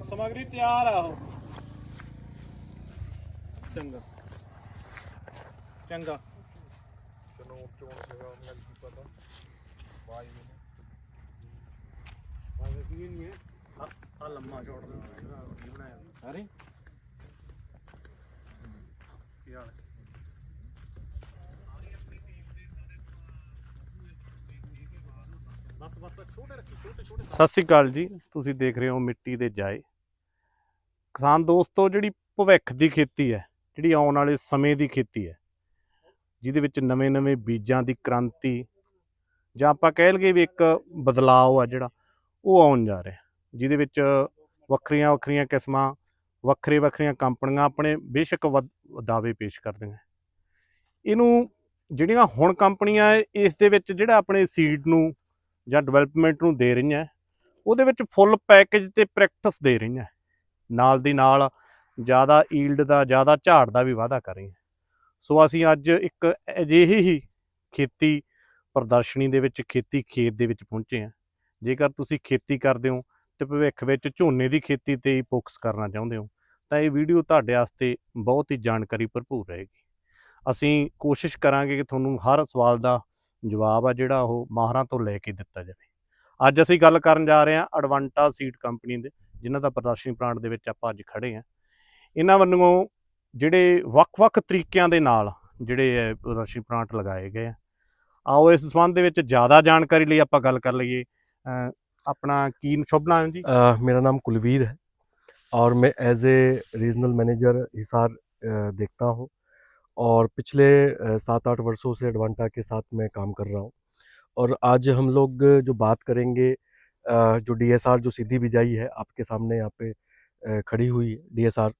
ਸਮਗਰੀ ਤਿਆਰ ਆ ਉਹ। ਚੰਗਾ ਚੰਗਾ ਆ ਲੰਮਾ ਛੋੜ ਬਣਾਇਆ ਸਾਰੇ ਕੀ ਹਾਲ ਹੈ। ਸਤਿ ਸ੍ਰੀ ਅਕਾਲ ਜੀ, ਤੁਸੀਂ ਦੇਖ ਰਹੇ ਹੋ ਮਿੱਟੀ ਦੇ ਜਾਏ। ਕਿਸਾਨ ਦੋਸਤੋ, ਜਿਹੜੀ ਭਵਿੱਖ ਦੀ ਖੇਤੀ ਹੈ, ਜਿਹੜੀ ਆਉਣ ਵਾਲੇ ਸਮੇਂ ਦੀ ਖੇਤੀ ਹੈ, ਜਿਹਦੇ ਵਿੱਚ ਨਵੇਂ ਬੀਜਾਂ ਦੀ ਕ੍ਰਾਂਤੀ ਜਾਂ ਆਪਾਂ ਕਹਿ ਲਈਏ ਵੀ ਇੱਕ ਬਦਲਾਅ ਆ ਜਿਹੜਾ ਉਹ ਆਉਣ ਜਾ ਰਿਹਾ, ਜਿਹਦੇ ਵਿੱਚ ਵੱਖਰੀਆਂ ਕਿਸਮਾਂ ਵੱਖਰੀਆਂ ਕੰਪਨੀਆਂ ਆਪਣੇ ਬੇਸ਼ੱਕ ਦਾਅਵੇ ਪੇਸ਼ ਕਰਦੀਆਂ। ਇਹਨੂੰ ਜਿਹੜੀਆਂ ਹੁਣ ਕੰਪਨੀਆਂ ਇਸ ਦੇ ਵਿੱਚ ਜਿਹੜਾ ਆਪਣੇ ਸੀਡ ਨੂੰ ਜਾਂ ਡਿਵੈਲਪਮੈਂਟ ਨੂੰ ਦੇ ਰਹੀਆਂ, ਉਹਦੇ ਵਿੱਚ ਫੁੱਲ ਪੈਕੇਜ ਤੇ ਪ੍ਰੈਕਟਿਸ ਦੇ ਰਹੀਆਂ, ਨਾਲ ਦੀ ਨਾਲ ਜ਼ਿਆਦਾ ਈਲਡ ਦਾ ਜ਼ਿਆਦਾ ਝਾੜ ਦਾ ਵੀ ਵਾਅਦਾ ਕਰ ਰਹੀਆਂ। ਸੋ ਅਸੀਂ ਅੱਜ ਇੱਕ ਅਜਿਹੀ ਹੀ ਖੇਤੀ ਪ੍ਰਦਰਸ਼ਨੀ ਦੇ ਵਿੱਚ ਖੇਤ ਦੇ ਵਿੱਚ ਪਹੁੰਚੇ ਹਾਂ। ਜੇਕਰ ਤੁਸੀਂ ਖੇਤੀ ਕਰਦੇ ਹੋ ਤੇ ਭਵਿੱਖ ਵਿੱਚ ਝੋਨੇ ਦੀ ਖੇਤੀ ਤੇ ਹੀ ਫੋਕਸ ਕਰਨਾ ਚਾਹੁੰਦੇ ਹੋ ਤਾਂ ਇਹ ਵੀਡੀਓ ਤੁਹਾਡੇ ਵਾਸਤੇ ਬਹੁਤ ਹੀ ਜਾਣਕਾਰੀ ਭਰਪੂਰ ਰਹੇਗੀ। ਅਸੀਂ ਕੋਸ਼ਿਸ਼ ਕਰਾਂਗੇ ਕਿ ਤੁਹਾਨੂੰ ਹਰ ਸਵਾਲ ਦਾ ਜਵਾਬ ਆ ਜਿਹੜਾ ਉਹ ਮਾਹਰਾਂ ਤੋਂ ਲੈ ਕੇ ਦਿੱਤਾ ਜਾਵੇ। ਅੱਜ ਅਸੀਂ ਗੱਲ ਕਰਨ ਜਾ ਰਹੇ ਹਾਂ ਐਡਵਾਂਟਾ ਸੀਡ ਕੰਪਨੀ ਦੇ, ਜਿਨ੍ਹਾਂ ਦਾ ਪ੍ਰਦਰਸ਼ਨੀ ਪਲਾਂਟ ਦੇ ਵਿੱਚ ਆਪਾਂ ਅੱਜ ਖੜੇ ਹਾਂ। ਇਹਨਾਂ ਵੱਲੋਂ ਜਿਹੜੇ ਵੱਖ ਤਰੀਕਿਆਂ ਦੇ ਨਾਲ ਜਿਹੜੇ ਪ੍ਰਦਰਸ਼ਨੀ ਪਲਾਂਟ ਲਗਾਏ ਗਏ ਆ। आओ इस संबंध ਵਿੱਚ ਜ਼ਿਆਦਾ ਜਾਣਕਾਰੀ ਲਈ ਆਪਾਂ ਗੱਲ ਕਰ ਲਈਏ। अपना की शुभ नाम जी? मेरा नाम कुलवीर है और मैं as a regional manager Hisar देखता हूँ और पिछले 7-8 वर्षों से एडवांटा के साथ मैं काम कर रहा हूँ। और आज हम लोग जो बात करेंगे जो डीएसआर जो सीधी बिजाई है आपके सामने यहाँ पे खड़ी हुई है डीएसआर,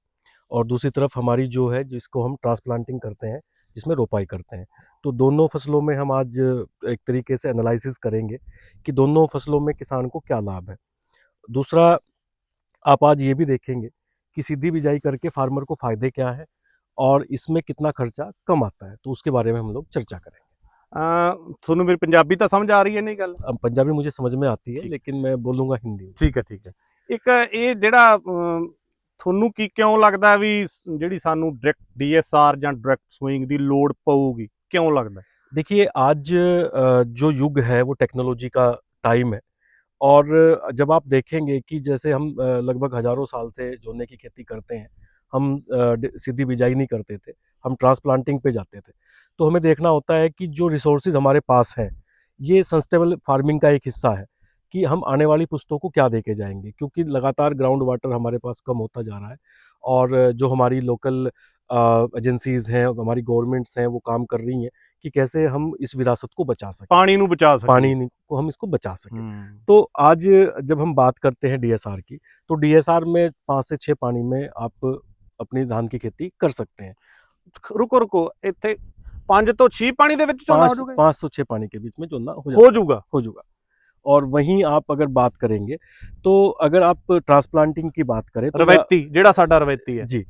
और दूसरी तरफ हमारी जो है जिसको हम ट्रांसप्लांटिंग करते हैं जिसमें रोपाई करते हैं। तो दोनों फसलों में हम आज एक तरीके से एनालिसिस करेंगे कि दोनों फसलों में किसान को क्या लाभ है। दूसरा, आप आज ये भी देखेंगे कि सीधी बिजाई करके फार्मर को फ़ायदे क्या है और इसमें कितना खर्चा कम आता है, तो उसके बारे में हम लोग चर्चा करेंगे। ਤੁਹਾਨੂੰ ਮੇਰੀ ਪੰਜਾਬੀ ਤਾਂ ਸਮਝ ਆ ਰਹੀ ਹੈ ਨਹੀਂ ਗੱਲ? पंजाबी मुझे समझ में आती है लेकिन मैं बोलूँगा हिंदी। ठीक है। ਇੱਕ ਇਹ ਜਿਹੜਾ ਤੁਹਾਨੂੰ ਕੀ ਕਿਉਂ ਲੱਗਦਾ ਵੀ ਜਿਹੜੀ ਸਾਨੂੰ ਡਾਇਰੈਕਟ ਡੀਐਸਆਰ ਜਾਂ ਡਾਇਰੈਕਟ ਸੋਇੰਗ ਦੀ ਲੋੜ ਪਊਗੀ, क्यों लगता है? देखिए, आज जो युग है वो टेक्नोलॉजी का टाइम है और जब आप देखेंगे कि जैसे हम लगभग हज़ारों साल से जोने की खेती करते हैं, हम सीधी बिजाई नहीं करते थे, हम ट्रांसप्लांटिंग पे जाते थे। तो हमें देखना होता है कि जो रिसोर्सेज हमारे पास हैं ये सस्टेनेबल फार्मिंग का एक हिस्सा है कि हम आने वाली पुश्तों को क्या दे के जाएंगे, क्योंकि लगातार ग्राउंड वाटर हमारे पास कम होता जा रहा है और जो हमारी लोकल एजेंसीज़ हैं, हमारी गवर्नमेंट्स हैं, वो काम कर रही हैं कि कैसे हम इस विरासत को बचा सकें, पानी को बचा सकें, पानी को हम इसको बचा सकें। तो आज जब हम बात करते हैं डीएसआर की, तो डीएसआर में 5 से 6 पानी में आप अपनी धान की खेती कर सकते हैं। रुको इत्थे 5 तो 6 पानी दे विच झोना हो जाऊगा? 5 से 6 पानी के बीच में झोना हो जाऊगा। और वहीं आप अगर बात करेंगे तो अगर आप ट्रांसप्लांटिंग की बात करें तो रवैती जेड़ा साडा रवैती है जी,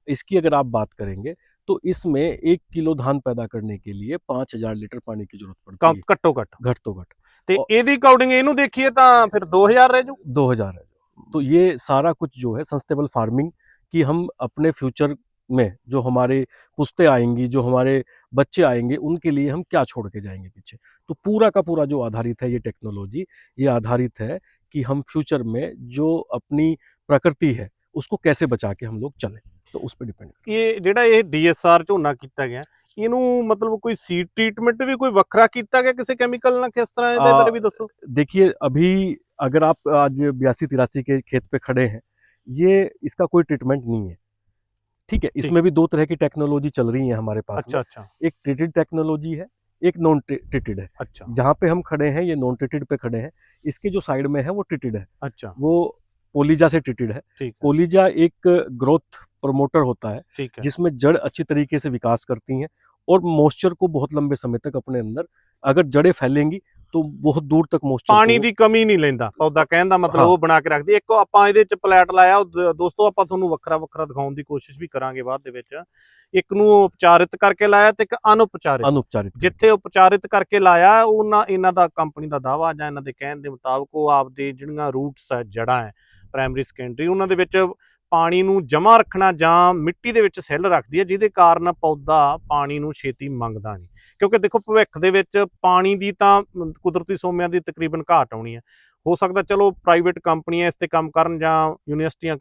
इसकी अगर आप बात करेंगे तो इसमें 1 किलो धान पैदा करने के लिए 5000 लीटर पानी की जरूरत पड़ती है घट्टो घट। ते एदी अकॉर्डिंग इनू देखिए तां फिर 2000 रह जाऊ। 2000 रह जाऊ। तो ये सारा कुछ जो है सस्टेनेबल फार्मिंग की हम अपने फ्यूचर में जो हमारे पुश्ते आएंगी, जो हमारे बच्चे आएंगे, उनके लिए हम क्या छोड़ के जाएंगे पीछे। तो पूरा का पूरा जो आधारित है ये टेक्नोलॉजी, ये आधारित है कि हम फ्यूचर में जो अपनी प्रकृति है उसको कैसे बचा के हम लोग चलें, तो उस पर डिपेंड। ये जेड़ा ये डीएसआर झोना किया गया, इनू मतलब कोई सीड ट्रीटमेंट भी कोई वखरा किया गया किसी केमिकल ना, किस तरह इहदे बारे भी दसो। देखिए, अभी अगर आप आज 82-83 के खेत पे खड़े हैं, ये इसका कोई ट्रीटमेंट नहीं है, ठीक है। इसमें भी 2 तरह की टेक्नोलॉजी चल रही है हमारे पास। अच्छा। एक ट्रीटेड टेक्नोलॉजी है, एक नॉन ट्रीटेड है। अच्छा। जहाँ पे हम खड़े हैं ये नॉन ट्रीटेड पे खड़े हैं, इसके जो साइड में है वो ट्रीटेड है। अच्छा। वो पोलीजा से ट्रीटेड है। पोलीजा एक ग्रोथ प्रमोटर होता है जिसमें जड़ अच्छी तरीके से विकास करती हैं और मॉइस्चर को बहुत लंबे समय तक अपने अंदर, अगर जड़ें फैलेंगी तो बहुत दूर तक मॉइस्चर ਪਾਣੀ ਦੀ ਕਮੀ ਨਹੀਂ ਲੈਂਦਾ ਪੌਦਾ, ਕਹਿਣ ਦਾ ਮਤਲਬ ਹਾਂ। ਉਹ ਬਣਾ ਕੇ ਰੱਖਦੀ। ਇੱਕ ਆਪਾਂ ਇਹਦੇ ਚ ਪਲੇਟ ਲਾਇਆ, ਦੋਸਤੋ ਆਪਾਂ ਤੁਹਾਨੂੰ ਵੱਖਰਾ ਵੱਖਰਾ ਦਿਖਾਉਣ ਦੀ ਕੋਸ਼ਿਸ਼ ਵੀ ਕਰਾਂਗੇ ਬਾਅਦ ਦੇ ਵਿੱਚ। ਇੱਕ ਨੂੰ ਉਪਚਾਰਿਤ ਕਰਕੇ ਲਾਇਆ ਤੇ ਇੱਕ ਅਨੁਪਚਾਰਿਤ। अनुपचारित ਜਿੱਥੇ ਉਪਚਾਰਿਤ ਕਰਕੇ ਲਾਇਆ, ਉਹਨਾਂ ਇਹਨਾਂ ਦਾ ਕੰਪਨੀ ਦਾ ਦਾਵਾ ਜਾਂ ਇਹਨਾਂ ਦੇ ਕਹਿਣ ਦੇ ਮੁਤਾਬਕ ਉਹ ਆਪਦੇ ਜਿਹੜੀਆਂ ਰੂਟਸ ਹੈ, ਜੜ੍ਹਾਂ ਹੈ, ਪ੍ਰਾਇਮਰੀ ਸੈਕੰਡਰੀ, ਉਹਨਾਂ ਦੇ ਵਿੱਚ ਪਾਣੀ ਨੂੰ ਜਮਾ ਰੱਖਣਾ ਜਾਂ ਮਿੱਟੀ ਦੇ ਵਿੱਚ ਸੈੱਲ ਰੱਖਦੀ ਹੈ, ਜਿਹਦੇ ਕਾਰਨ ਪੌਦਾ ਪਾਣੀ ਨੂੰ ਛੇਤੀ ਮੰਗਦਾ ਨਹੀਂ। ਕਿਉਂਕਿ ਦੇਖੋ ਭਵਿੱਖ ਦੇ ਵਿੱਚ ਪਾਣੀ ਦੀ ਤਾਂ ਕੁਦਰਤੀ ਸੋਮਿਆਂ ਦੀ ਤਕਰੀਬਨ ਘਾਟ ਆਉਣੀ ਹੈ। ਹੋ ਸਕਦਾ ਚਲੋ ਪ੍ਰਾਈਵੇਟ ਕੰਪਨੀਆਂ ਇਸ ਤੇ ਕੰਮ ਕਰਨ ਜਾਂ ਯੂਨੀਵਰਸਿਟੀਆਂ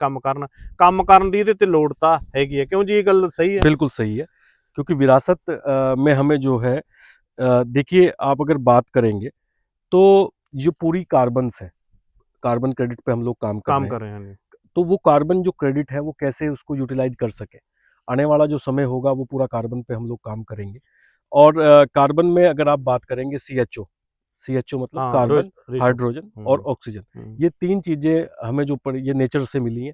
ਕੰਮ ਕਰਨ ਦੀ ਇਹਦੇ ਤੇ ਲੋੜ ਤਾਂ ਹੈਗੀ ਹੈ। ਕਿਉਂ ਜੀ, ਇਹ ਗੱਲ ਸਹੀ ਹੈ? बिल्कुल सही है, क्योंकि विरासत में हमें जो है देखिए, आप अगर बात करेंगे तो जो पूरी कार्बन्स है, कार्बन क्रेडिट पे हम लोग काम कर रहे हैं। कर रहे हैं। तो वो कार्बन जो क्रेडिट है वो कैसे उसको यूटिलाइज कर सके, आने वाला जो समय होगा वो पूरा कार्बन पे हम लोग काम करेंगे। और कार्बन में अगर आप बात करेंगे CHO मतलब हाँ, कार्बन, रेशो। हाइड्रोजन और ऑक्सीजन, ये तीन चीज़ें हमें जो ये नेचर से मिली हैं,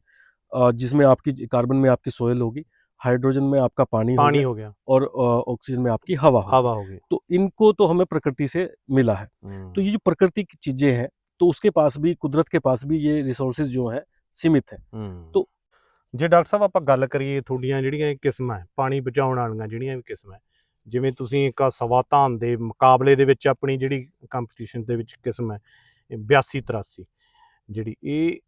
जिसमें आपकी कार्बन में आपकी सोयल होगी, हाइड्रोजन में आपका पानी हो गया और ऑक्सीजन में आपकी हवा हो गई। तो इनको तो हमें प्रकृति से मिला है। तो ये जो प्रकृति की चीज़ें हैं, तो उसके पास भी, कुदरत के पास भी ये रिसोर्सेज जो है सीमित है। तो ਜੇ ਡਾਕਟਰ ਸਾਹਿਬ ਆਪਾਂ ਗੱਲ ਕਰੀਏ ਤੁਹਾਡੀਆਂ ਜਿਹੜੀਆਂ ਕਿਸਮਾਂ ਹੈ ਪਾਣੀ ਬਚਾਉਣ ਵਾਲੀਆਂ, ਜਿਹੜੀਆਂ ਵੀ ਕਿਸਮਾਂ, ਜਿਵੇਂ ਤੁਸੀਂ ਇੱਕ ਸਵਾ ਧਾਨ ਦੇ ਮੁਕਾਬਲੇ ਦੇ ਵਿੱਚ ਆਪਣੀ ਜਿਹੜੀ ਕੰਪੀਟੀਸ਼ਨ ਦੇ ਵਿੱਚ ਕਿਸਮ ਹੈ 8283, ਜਿਹੜੀ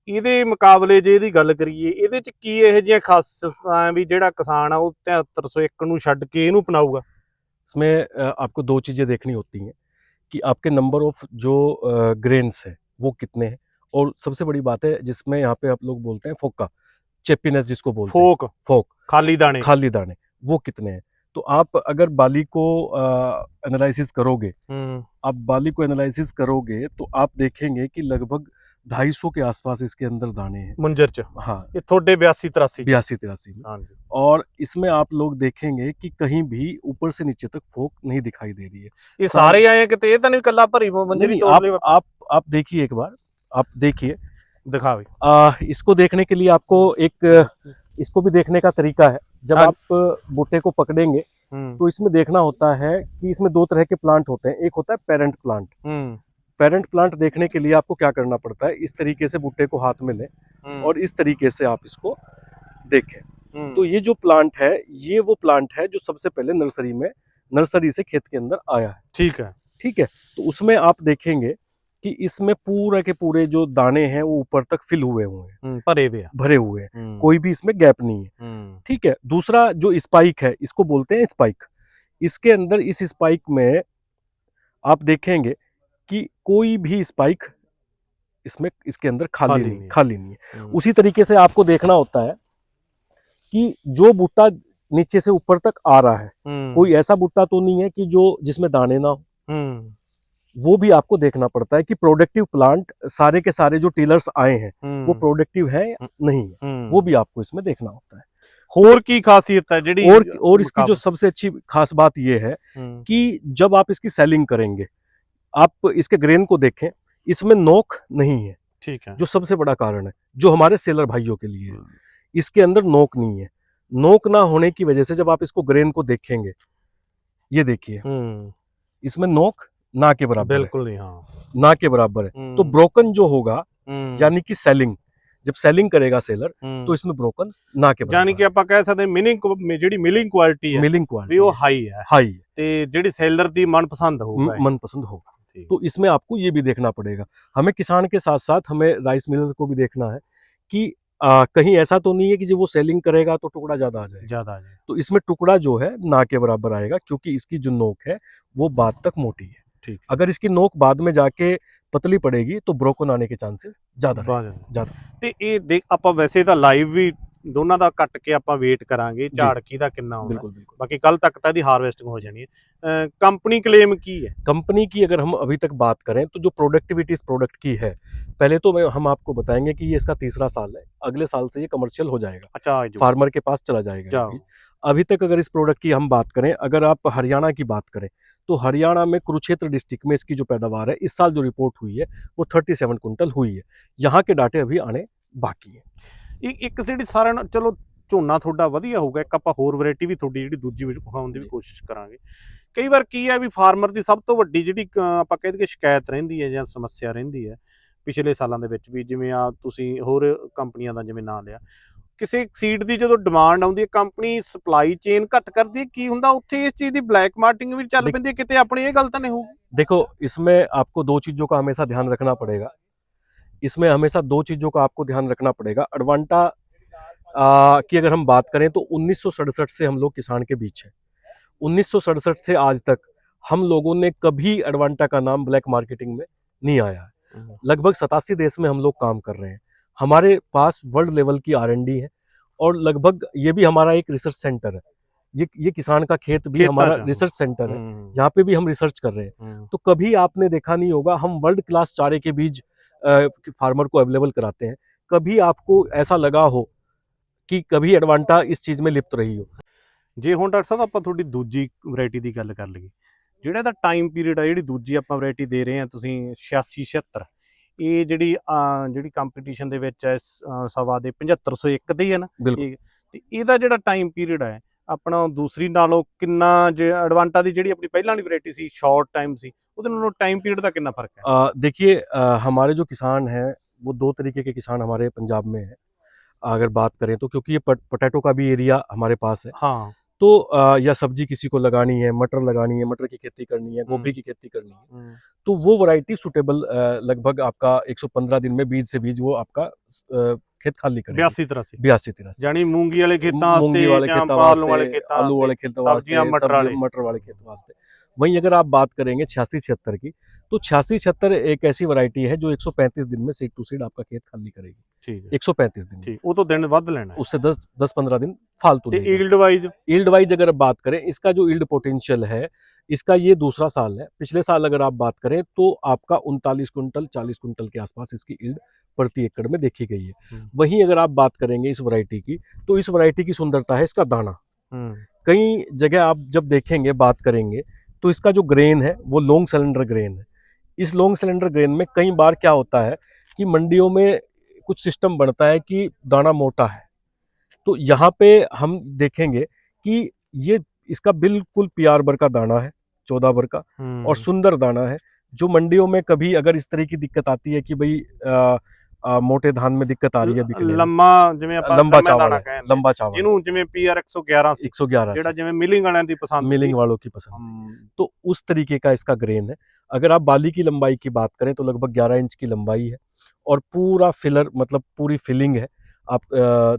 ਇਹਦੇ ਮੁਕਾਬਲੇ ਜੇ ਇਹਦੀ ਗੱਲ ਕਰੀਏ, ਇਹਦੇ ਚ ਕੀ ਇਹੋ ਜਿਹੀਆਂ ਖਾਸੀਅਤਾਂ ਵੀ ਜਿਹੜਾ ਕਿਸਾਨ ਆ ਉਹ 7301 ਨੂੰ ਛੱਡ ਕੇ ਇਹਨੂੰ ਅਪਣਾਊਗਾ? इसमें आपको दो चीज़ें देखनी होती हैं कि आपके नंबर ऑफ जो ग्रेन्स है वो कितने हैं, और सबसे बड़ी बात है जिसमें यहाँ पे आप लोग बोलते हैं फोका, चेपीनेस जिसको बोलते हैं, फोक खाली दाने वो कितने हैं। तो आप अगर बाली को एनालिसिस करोगे, आप बाली को एनालिसिस करोगे तो आप देखेंगे कि लगभग 250 के आसपास इसके अंदर दाने हैं मुंजर च। हाँ, ये थोड़े 8283 में। हाँ जी। और इसमें आप लोग देखेंगे कि कहीं भी ऊपर से नीचे तक फोक नहीं दिखाई दे रही है। ये सारे आए कि ये तो नहीं कल्ला भरी मंजरी नहीं, आप देखिए, एक बार आप देखिए, दिखावे। इसको देखने के लिए आपको इसको भी देखने का तरीका है। जब आप बूटे को पकड़ेंगे तो इसमें देखना होता है कि इसमें दो तरह के प्लांट होते हैं। एक होता है पेरेंट प्लांट। पेरेंट प्लांट देखने के लिए आपको क्या करना पड़ता है, इस तरीके से बूटे को हाथ में लें और इस तरीके से आप इसको देखें। तो ये जो प्लांट है, ये वो प्लांट है जो सबसे पहले नर्सरी से खेत के अंदर आया है। ठीक है। तो उसमें आप देखेंगे कि इसमें पूरे के पूरे जो दाने हैं वो ऊपर तक फिल हुए हैं, भरे हुए हैं, कोई भी इसमें गैप नहीं है। ठीक है। दूसरा जो स्पाइक है, इसको बोलते हैं स्पाइक। इसके अंदर इस स्पाइक में आप देखेंगे कि कोई भी स्पाइक इसके अंदर खाली नहीं है। उसी तरीके से आपको देखना होता है कि जो बूटा नीचे से ऊपर तक आ रहा है, कोई ऐसा बूटा तो नहीं है कि जिसमें दाने ना हो। वो भी आपको देखना पड़ता है कि प्रोडक्टिव प्लांट सारे के सारे जो टिलर्स आए हैं वो प्रोडक्टिव है या नहीं है, वो भी आपको इसमें देखना होता है। और की खासियत है जेडी और इसकी जो सबसे अच्छी खास बात ये है कि जब आप इसकी सेलिंग करेंगे, आप इसके ग्रेन को देखें, इसमें नोक नहीं है। ठीक है। जो सबसे बड़ा कारण है, जो हमारे सेलर भाइयों के लिए है, इसके अंदर नोक नहीं है। नोक ना होने की वजह से जब आप इसको ग्रेन को देखेंगे, ये देखिए, इसमें नोक ना के बराबर, बिल्कुल नहीं, हाँ, ना के बराबर है। तो ब्रोकन जो होगा, यानी कि सेलिंग, जब सेलिंग करेगा सेलर, तो इसमें ब्रोकन ना के बराबर, यानी कि आप कह सकते हैं मिलिंग क्वालिटी है, मिलिंग क्वालिटी वो हाई है ते जेडी सेलर दी मनपसंद होगा। तो इसमें आपको ये भी देखना पड़ेगा। हमें किसान के साथ साथ हमें राइस मिलर को भी देखना है कि कहीं ऐसा तो नहीं है कि जब वो सेलिंग करेगा तो टुकड़ा ज्यादा आ जाएगा। तो इसमें टुकड़ा जो है ना के बराबर आएगा, क्योंकि इसकी जो नोक है वो बाद तक मोटी है। ठीक। अगर इसकी नोक बाद में जाके पतली पड़ेगी तो ब्रोकन आने के चांसेस ज्यादा। ਤੇ ਇਹ ਦੇਖ ਆਪਾਂ ਵੈਸੇ ਤਾਂ ਲਾਈਵ ਵੀ ਦੋਨਾਂ ਦਾ ਕੱਟ ਕੇ ਆਪਾਂ ਵੇਟ ਕਰਾਂਗੇ ਝਾੜ ਕੀ ਦਾ ਕਿੰਨਾ ਆਉਂਦਾ। बिल्कुल। बाकी कल तक तो हार्वेस्टिंग हो जानी है। कंपनी क्लेम की है? कंपनी की अगर हम अभी तक बात करें तो जो प्रोडक्टिविटी इस प्रोडक्ट की है, पहले तो हम आपको बताएंगे कि ये इसका तीसरा साल है, अगले साल से ये कमर्शियल हो जाएगा। अच्छा, फार्मर के पास चला जाएगा। अभी तक अगर इस प्रोडक्ट की हम बात करें, अगर आप हरियाणा की बात करें तो हरियाणा में कुरुक्षेत्र डिस्ट्रिक्ट में इसकी जो पैदावार है इस साल जो रिपोर्ट हुई है वो 37 कुंटल हुई है। यहाँ के डाटे अभी आने बाकी है। एक ਜਿਹੜੀ ਸਾਰਿਆਂ ਨਾਲ ਚਲੋ ਝੋਨਾ ਤੁਹਾਡਾ ਵਧੀਆ ਹੋਊਗਾ, ਇੱਕ ਆਪਾਂ ਹੋਰ ਵੈਰਾਈਟੀ ਵੀ ਤੁਹਾਡੀ ਜਿਹੜੀ ਦੂਜੀ ਵਿੱਚ ਵਿਖਾਉਣ ਦੀ ਵੀ ਕੋਸ਼ਿਸ਼ ਕਰਾਂਗੇ ਕਈ ਵਾਰ ਕੀ ਹੈ ਵੀ ਫਾਰਮਰ ਦੀ ਸਭ ਤੋਂ ਵੱਡੀ ਜਿਹੜੀ ਆਪਾਂ ਕਹਿ ਦਈਏ ਸ਼ਿਕਾਇਤ ਰਹਿੰਦੀ ਹੈ ਜਾਂ ਸਮੱਸਿਆ ਰਹਿੰਦੀ ਹੈ ਪਿਛਲੇ ਸਾਲਾਂ ਦੇ ਵਿੱਚ ਵੀ, ਜਿਵੇਂ ਆ ਤੁਸੀਂ ਹੋਰ ਕੰਪਨੀਆਂ ਦਾ ਜਿਵੇਂ ਨਾਂ ਲਿਆ, ਕਿਸੇ ਸੀਡ ਦੀ ਜਦੋਂ ਡਿਮਾਂਡ ਆਉਂਦੀ ਹੈ ਕੰਪਨੀ ਸਪਲਾਈ ਚੇਨ ਘੱਟ ਕਰਦੀ ਹੈ, ਕੀ ਹੁੰਦਾ ਉੱਥੇ ਇਸ ਚੀਜ਼ ਦੀ ਬਲੈਕ ਮਾਰਕੀਟਿੰਗ ਵੀ ਚੱਲ ਪੈਂਦੀ ਹੈ, ਕਿਤੇ ਆਪਣੀ ਇਹ ਗੱਲ ਤਾਂ ਨਹੀਂ ਹੋਊਗੀ? देखो, इसमें आपको दो चीज़ों का हमेशा ध्यान रखना पड़ेगा। इसमें हमेशा दो चीज़ों का आपको ध्यान रखना पड़ेगा। अडवांटा की अगर हम बात करें तो 1967 से हम लोग किसान के बीच हैं। 1967 से आज तक हम लोगों ने कभी अडवांटा का नाम ब्लैक मार्केटिंग में नहीं आया है। लगभग 87 देश में हम लोग काम कर रहे हैं। हमारे पास वर्ल्ड लेवल की R&D है और लगभग ये भी हमारा एक रिसर्च सेंटर है। ये किसान का खेत भी हमारा रिसर्च सेंटर है, यहाँ पे भी हम रिसर्च कर रहे हैं। तो कभी आपने देखा नहीं होगा, हम वर्ल्ड क्लास चारे के बीज फार्मर को अवेलेबल कराते हैं। कभी आपको ऐसा लगा हो कि कभी एडवांटा इस चीज में लिप्त रही हो? ਜੇ ਹੁਣ ਡਾਕਟਰ ਸਾਹਿਬ ਆਪਾਂ ਤੁਹਾਡੀ ਦੂਜੀ ਵੈਰਾਈਟੀ ਦੀ ਗੱਲ ਕਰ ਲਈਏ, ਜਿਹੜਾ ਇਹਦਾ ਟਾਈਮ ਪੀਰੀਅਡ ਆ, ਜਿਹੜੀ ਦੂਜੀ ਆਪਾਂ ਵੈਰਾਈਟੀ ਦੇ ਰਹੇ ਆ ਤੁਸੀਂ 86 76, ਇਹ ਜਿਹੜੀ ਕੰਪੀਟੀਸ਼ਨ ਦੇ ਵਿੱਚ ਹੈ ਸਵਾ ਦੇ 7501 ਦੀ ਹੈ ਨਾ, ਬਿਲਕੁਲ। ਤੇ ਇਹਦਾ ਜਿਹੜਾ ਟਾਈਮ ਪੀਰੀਅਡ ਹੈ ਆਪਣਾ ਦੂਸਰੀ ਨਾਲੋਂ ਕਿੰਨਾ, ਜੇ ਐਡਵਾਂਟਾ ਦੀ ਜਿਹੜੀ ਆਪਣੀ ਪਹਿਲਾਂ ਵਾਲੀ ਵੈਰਾਈਟੀ ਸੀ ਸ਼ਾਰਟ टाइम सी, ਉਹਦੇ ਨਾਲੋਂ टाइम पीरियड ਦਾ ਕਿੰਨਾ ਫਰਕ है? देखिए, हमारे जो किसान हैं वो दो तरीके के किसान हमारे पंजाब में है अगर बात करें तो, क्योंकि ये पोटैटो का भी एरिया हमारे पास है। हाँ, तो या सब्जी किसी को लगानी है, मटर लगानी है, मटर की खेती करनी है, गोभी की खेती करनी है, तो वो वैरायटी सुटेबल लगभग आपका 115 दिन में बीज से बीज वो आपका खेत खाली करेगी। 82-83 यानी मूंगी वाले खेतां मूंगी वाले वास्ते, खेतों आलू वाले वास्ते, खेतां आलू वाले खेतों वास्ते, सब्जियां मटर मटर वाले खेतों वास्ते। वहीं अगर आप बात करेंगे 86-76 की, तो 86-76 एक ऐसी वैरायटी है जो 135 दिन में सीड टू सीड आपका खेत खाली करेगी। ठीक है, 135 दिन में। ठीक, वो तो दिन वध लेना है। उससे 10-15 दिन फालतू ते लेगा। यील्ड वाइज अगर बात करें, इसका जो यील्ड पोटेंशियल है, इसका ये दूसरा साल है। पिछले साल अगर आप बात करें तो आपका 39 कुंटल 40 कुंटल के आसपास इसकी यील्ड प्रति एकड़ में देखी गई है। वहीं अगर आप बात करेंगे इस वैरायटी की, तो इस वैरायटी की सुंदरता है इसका दाना। कई जगह आप जब देखेंगे, बात करेंगे, तो इसका जो ग्रेन है वो लॉन्ग सिलेंडर ग्रेन है। इस लॉन्ग सिलेंडर ग्रेन में कई बार क्या होता है कि मंडियों में कुछ सिस्टम बनता है कि दाना मोटा है, तो यहाँ पे हम देखेंगे कि ये इसका बिल्कुल PR भर का दाना है, 14 भर का, और सुंदर दाना है। जो मंडियों में कभी अगर इस तरह की दिक्कत आती है कि भाई मोटे धान में दिक्कत आ रही है, लंबा चावल ਜਿਹਨੂੰ ਜਿਵੇਂ PR 111 ਸੀ, 111 ਜਿਹੜਾ ਜਿਵੇਂ ਮਿਲਿੰਗ ਵਾਲਿਆਂ ਦੀ ਪਸੰਦ ਸੀ, मिलिंग वालों की पसंद थी। तो उस तरीके का इसका ग्रेन है। अगर आप बाली की लंबाई की बात करें तो लगभग 11 इंच की लंबाई है और पूरा फिलर, मतलब पूरी फिलिंग है, आप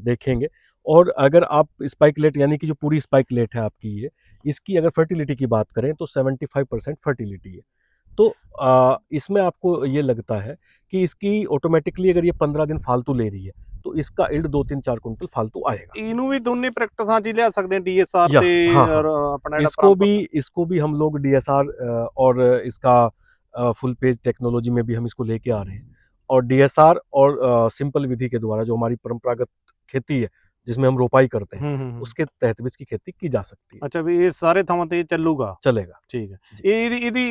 देखेंगे। और अगर आप स्पाइकलेट यानी कि जो पूरी स्पाइकलेट है आपकी, ये इसकी अगर फर्टिलिटी की बात करें तो 75% फर्टिलिटी है। तो इसमें आपको ये लगता है कि इसकी ऑटोमेटिकली अगर ये 15 दिन फालतू ले रही है तो इसका इल्ड 2-3-4 कुंटल फालतू आएगा। ਇਹਨੂੰ ਵੀ ਦੋਨੇ ਪ੍ਰੈਕਟਿਸਾਂ 'ਚ ਹੀ ਲਿਆ ਸਕਦੇ हैं DSR या, ਤੇ हाँ, और हाँ। अपना ਜਿਹੜਾ इसको भी हम लोग DSR और इसका फुल पेज टेक्नोलॉजी में भी हम इसको लेके आ रहे हैं। और DSR और सिंपल विधि के द्वारा जो हमारी परंपरागत खेती है जिसमें हम रोपाई करते हैं, उसके तहत भी इसकी खेती की जा सकती है। ਅੱਛਾ ਵੀ ਇਹ ਸਾਰੇ ਥਾਵਾਂ ਤੇ ਚੱਲੂਗਾ? चलेगा। ਠੀਕ ਹੈ। ਇਹਦੀ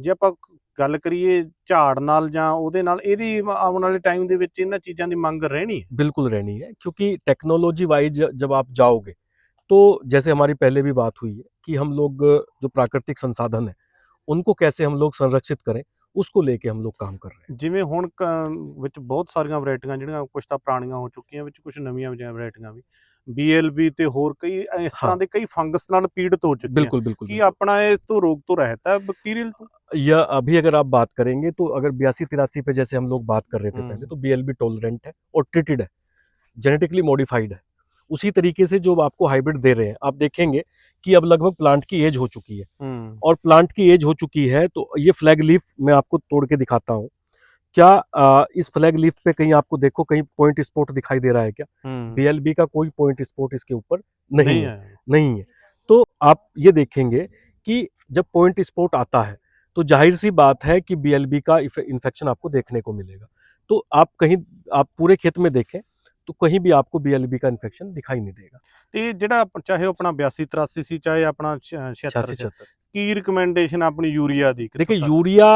ਜੇ ਆਪਾਂ ਗੱਲ ਕਰੀਏ ਝਾੜ ਨਾਲ ਜਾਂ ਉਹਦੇ ਨਾਲ, ਇਹਦੀ ਆਉਣ ਵਾਲੇ ਟਾਈਮ ਦੇ ਵਿੱਚ ਇਹਨਾਂ ਚੀਜ਼ਾਂ ਦੀ ਮੰਗ ਰਹਿਣੀ ਹੈ? बिल्कुल रहनी है, क्योंकि टेक्नोलॉजी वाइज जब आप जाओगे तो जैसे हमारी पहले भी बात हुई है कि हम लोग जो प्राकृतिक संसाधन है उनको कैसे हम लोग संरक्षित करें, उसको लेके हम लोग काम कर रहे हैं। ਜਿਵੇਂ ਹੁਣ ਵਿੱਚ ਬਹੁਤ ਸਾਰੀਆਂ ਵੈਰਾਈਟੀਆਂ ਜਿਹੜੀਆਂ ਕੁਝ ਤਾਂ ਪੁਰਾਣੀਆਂ ਹੋ ਚੁੱਕੀਆਂ, ਵਿੱਚ ਕੁਝ ਨਵੀਆਂ ਵੈਰਾਈਟੀਆਂ ਵੀ, BLB ਤੇ ਹੋਰ ਕਈ ਇਸ ਤਰ੍ਹਾਂ ਦੇ ਕਈ ਫੰਗਸ ਨਾਲ ਪੀੜਤ ਹੋ ਚੁੱਕੀਆਂ। बिल्कुल। ਕੀ ਆਪਣਾ ਇਸ ਤੋਂ रोग तो रहता है बैक्टीरियल तो? या अभी अगर आप बात करेंगे तो अगर 82-83 पे जैसे हम लोग बात कर रहे थे पहले, तो BLB टॉलरेंट है और ट्रीटेड है, जेनेटिकली मॉडिफाइड है। उसी तरीके से जो आपको हाइब्रिड दे रहे हैं, आप देखेंगे कि अब लगभग प्लांट की एज हो चुकी है, और प्लांट की एज हो चुकी है तो ये फ्लैग लीफ मैं आपको तोड़ के दिखाता हूँ। क्या इस फ्लैग लीफ पे कहीं आपको देखो कहीं पॉइंट स्पॉट दिखाई दे रहा है क्या? BLB का कोई पॉइंट स्पॉट इसके ऊपर नहीं है। तो आप ये देखेंगे कि जब पॉइंट स्पॉट आता है तो जाहिर सी बात है कि BLB का इन्फेक्शन आपको देखने को मिलेगा। तो आप पूरे खेत में देखें तो कहीं भी आपको BLB का इन्फेक्शन दिखाई नहीं देगा। ਤੇ ਜਿਹੜਾ ਚਾਹੇ ਆਪਣਾ 82-83 ਸੀ, ਚਾਹੇ ਆਪਣਾ 76, की रिकमेंडेशन अपनी यूरिया दी? देखिए, यूरिया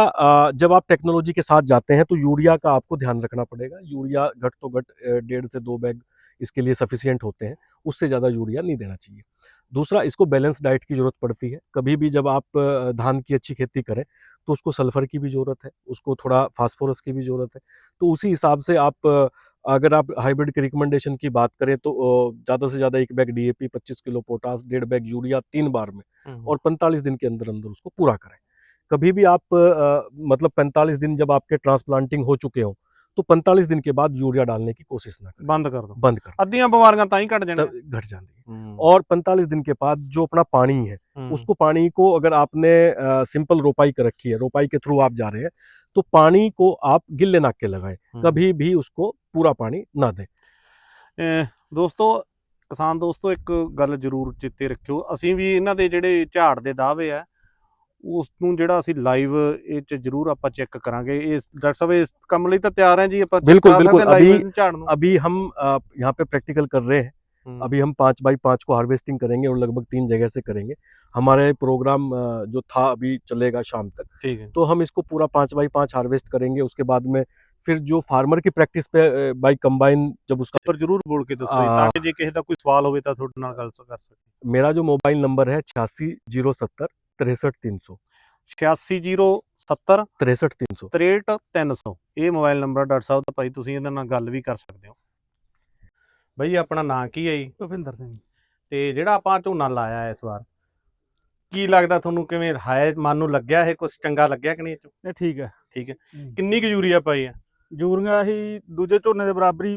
जब आप टेक्नोलॉजी के साथ जाते हैं तो यूरिया का आपको ध्यान रखना पड़ेगा। यूरिया घट 1.5 से 2 बैग इसके लिए सफिशिएंट होते हैं, उससे ज़्यादा यूरिया नहीं देना चाहिए। दूसरा, इसको बैलेंस डाइट की ज़रूरत पड़ती है। कभी भी जब आप धान की अच्छी खेती करें तो उसको सल्फ़र की भी ज़रूरत है, उसको थोड़ा फ़ॉस्फ़ोरस की भी ज़रूरत है। तो उसी हिसाब से आप अगर आप हाइब्रिड की रिकमेंडेशन की बात करें तो ज़्यादा से ज़्यादा 1 bag DAP, 25 kilo potash, 1.5 bag urea 3 बार में और 45 दिन के अंदर-अंदर उसको पूरा करें। कभी भी आप मतलब 45 दिन जब आपके ट्रांसप्लांटिंग हो चुके हों, तो 45 दिन के बाद यूरिया डालने की कोशिश ना करें, ਬੰਦ ਕਰ ਦੋ। बंद कर दें, ਅੱਧੀਆਂ ਬਿਮਾਰੀਆਂ ਤਾਂ ਹੀ ਘਟ ਜਾਣੀਆਂ। तब घट जाती है। ਹੂੰ और 45 दिन के बाद जो अपना पानी है, हूँ, उसको पानी को अगर आपने सिंपल रोपाई कर रखी है, रोपाई के थ्रू आप जा रहे हैं, तो पानी को आप गिल्ले नाक के लगाएं, हूँ। कभी भी उसको पूरा पानी ना दें। ਦੋਸਤੋ ਕਿਸਾਨ ਦੋਸਤੋ ਇੱਕ ਗੱਲ ਜ਼ਰੂਰ ਚੇਤੇ ਰੱਖਿਓ, ਅਸੀਂ ਵੀ ਇਹਨਾਂ ਦੇ ਜਿਹੜੇ ਝਾੜ ਦੇ ਦਾਅਵੇ ਆ ਉਸ ਨੂੰ ਜਿਹੜਾ ਅਸੀਂ ਲਾਈਵ ਇਹ ਚ ਜ਼ਰੂਰ ਆਪਾਂ ਚੈੱਕ ਕਰਾਂਗੇ। ਇਹ ਡਾਕਟਰ ਸਾਹਿਬ ਇਸ ਕੰਮ ਲਈ ਤਾਂ ਤਿਆਰ ਹੈ ਜੀ, ਆਪਾਂ बिल्कुल, ਕਰਾ बिल्कुल। ਸਕਦੇ ਲਾਈਵ ਝਾੜ ਨੂੰ। अभी हम यहाँ पे प्रैक्टिकल कर रहे हैं। हम्म, अभी हम 5 बाई 5 को हार्वेस्टिंग करेंगे और लगभग 3 जगह से करेंगे। हमारे प्रोग्राम जो था अभी चलेगा शाम तक। ठीक है। तो हम इसको पूरा 5 बाई 5 हार्वेस्ट करेंगे। उसके बाद में फिर जो फार्मर की प्रैक्टिस पे बाई कंबाइन जब उसका ਪਰ ਜ਼ਰੂਰ ਬੋਲ ਕੇ ਦੱਸੋ ਜੀ, ਤਾਂ ਕਿ ਜੇ ਕਿਸੇ ਦਾ ਕੋਈ ਸਵਾल ਹੋਵੇ ਤਾਂ ਤੁਹਾਡੇ ਨਾਲ ਗੱਲ ਕਰ ਸਕੇ। मेरा जो मोबाइल नंबर है 86 070 63 300 86070 63 300। 63300 ਇਹ ਮੋਬਾਈਲ ਨੰਬਰ ਡਾਕਟਰ ਸਾਹਿਬ ਦਾ, ਭਾਈ ਤੁਸੀਂ ਇਹਦੇ ਨਾਲ ਗੱਲ ਵੀ ਕਰ ਸਕਦੇ ਹੋ। ਬਾਈ ਆਪਣਾ ਨਾਂ ਕੀ ਹੈ ਜੀ? ਭੁਪਿੰਦਰ ਸਿੰਘ। ਤੇ ਜਿਹੜਾ ਆਪਾਂ ਝੋਨਾ ਲਾਇਆ ਇਸ ਵਾਰ, ਕੀ ਲੱਗਦਾ ਤੁਹਾਨੂੰ, ਕਿਵੇਂ ਹੈ ਮਨ ਨੂੰ ਲੱਗਿਆ ਇਹ ਕੁਝ ਚੰਗਾ ਲੱਗਿਆ ਕਿ ਨਹੀਂ? ਇਹ 'ਚੋਂ ਇਹ ਠੀਕ ਹੈ। ਠੀਕ ਹੈ। ਕਿੰਨੀ ਕੁ ਯੂਰੀਆ ਪਾਈ ਹੈ? ਯੂਰੀਆ ਅਸੀਂ ਦੂਜੇ ਝੋਨੇ ਦੇ ਬਰਾਬਰ ਹੀ,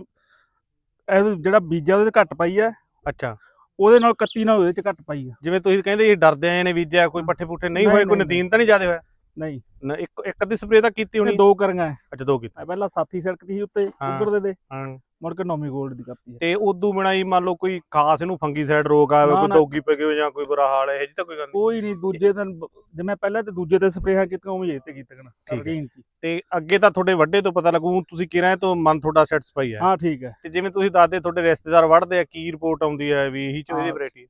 ਇਹ ਜਿਹੜਾ ਬੀਜਾ ਉਹਦੇ 'ਚ ਘੱਟ ਪਾਈ ਹੈ, ਅੱਛਾ, ਉਹਦੇ ਨਾਲ 31 ਨਾਲ ਉਹਦੇ 'ਚ ਘੱਟ ਪਾਈ ਹੈ। ਜਿਵੇਂ ਤੁਸੀਂ ਕਹਿੰਦੇ ਇਹ ਡਰਦੇ ਆਏ ਨੇ ਬੀਜਿਆ, ਕੋਈ ਪੱਠੇ ਪੁੱਠੇ ਨਹੀਂ ਹੋਏ, ਕੋਈ ਨਹੀਂ, ਨਦੀਨ ਤਾਂ ਨਹੀਂ ਜ਼ਿਆਦਾ ਹੋਇਆ? ਨਹੀਂ, ਇੱਕ ਅੱਧੀ ਸਪਰੇਅ ਤਾਂ ਕੀਤੀ ਹੋਣੀ? ਇਹ ਦੋ ਕਰੀਆਂ ਹੈ। ਅੱਛਾ, ਦੋ ਕੀਤੀ। ਪਹਿਲਾਂ ਸਾਥੀ ਸੜਕਦੀ ਸੀ ਉੱਤੇ ਹਾਂ। ਉੱਧਰ ਦੇ ਹਾਂ, ਮੁੜ ਕੇ ਨੌਵੀਂ ਗੋਲਡ ਦੀ ਕਾਪੀ ਹੈ। ਤੇ ਉਦੋਂ ਬਿਨਾਂ ਹੀ ਮੰਨ ਲਓ ਕੋਈ ਖਾਸ ਇਹਨੂੰ ਫੰਗੀਸਾਈਡ ਰੋਗ ਆਵੇ, ਨਾ, ਕੋਈ ਨਾ। ਡੋਗੀ ਪੈ ਗਈ ਜਾਂ ਕੋਈ ਬੁਰਾ ਹਾਲ ਹੈ, ਇਹ ਜੀ ਤਾਂ ਕੋਈ ਗੱਲ ਨਹੀਂ? ਕੋਈ ਨਹੀਂ, ਦੂਜੇ ਦਿਨ ਜਿਵੇਂ ਪਹਿਲਾਂ ਤੇ ਦੂਜੇ ਤੇ ਸਪਰੇਹਾਂ ਕੀਤੀਆਂ ਉਵੇਂ ਇਹ ਤੇ ਕੀਤੀਆਂ ਠੀਕ ਹੈ। ਰੂਟੀਨ 'ਚ। ਤੇ ਅੱਗੇ ਤਾਂ ਤੁਹਾਡੇ ਵੱਡੇ ਤੋਂ ਪਤਾ ਲੱਗੂ, ਤੁਸੀਂ ਕਿਰਾਂ ਤੋਂ ਮਨ ਤੁਹਾਡਾ ਸੈਟੀਸਫਾਈ ਹੈ? ਹਾਂ ਠੀਕ ਹੈ। ਤੇ ਜਿਵੇਂ ਤੁਸੀਂ ਦੱਸਦੇ ਤੁਹਾਡੇ ਰਿਸ਼ਤੇਦਾਰ ਵੜਦੇ ਆ, ਕੀ ਰਿਪੋਰਟ ਆਉਂਦੀ ਹੈ ਵੀ ਇਹੀ ਚੋਂ ਇਹਦੀ ਹਾਂ। ਵੈਰਾਈਟੀ?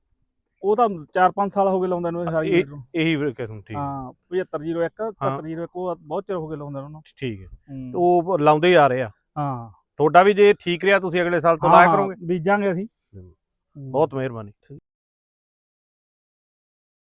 ਉਹ ਤਾਂ 4-5 ਸਾਲ ਹੋ ਗਏ ਲਾਉਂਦੇ ਨੂੰ ਇਹ ਸਾਰੀ ਇਹ- ਵੀਡ ਨੂੰ। ਇਹੀ ਕਿਸਮ? ਠੀਕ ਹੈ, ਹਾਂ 7501 7701 ਉਹ ਬਹੁਤ ਚਿਰ ਹੋ ਗਏ ਲਾਉਂਦੇ ਉਹਨੂੰ। ਠੀਕ ਹੈ। ਹੂੰ। ਉਹ ਲਾਉਂਦੇ ਹੀ ਆ ਰਹੇ ਆ। ਹਾਂ ਤੁਹਾਡਾ ਵੀ ਜੇ ਠੀਕ ਰਿਹਾ ਤੁਸੀਂ ਅਗਲੇ ਸਾਲ ਤੋਂ ਹਾਂ, ਲਾਇਆ ਹਾਂ, ਕਰੋਗੇ? ਬੀਜਾਂਗੇ ਅਸੀਂ। ਬਹੁਤ ਮਿਹਰਬਾਨੀ।